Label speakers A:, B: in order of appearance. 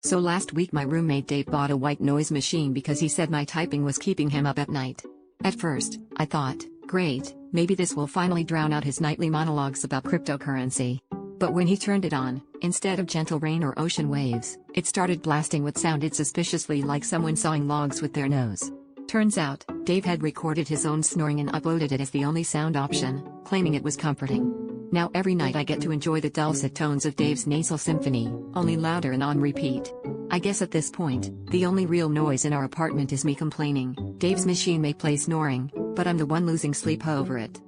A: So last week my roommate Dave bought a white noise machine because he said my typing was keeping him up at night. At first, I thought, great, maybe this will finally drown out his nightly monologues about cryptocurrency. But when he turned it on, instead of gentle rain or ocean waves, it started blasting what sounded suspiciously like someone sawing logs with their nose. Turns out, Dave had recorded his own snoring and uploaded it as the only sound option, claiming it was comforting. Now every night I get to enjoy the dulcet tones of Dave's nasal symphony, only louder and on repeat. I guess at this point, the only real noise in our apartment is me complaining. Dave's machine may play snoring, but I'm the one losing sleep over it.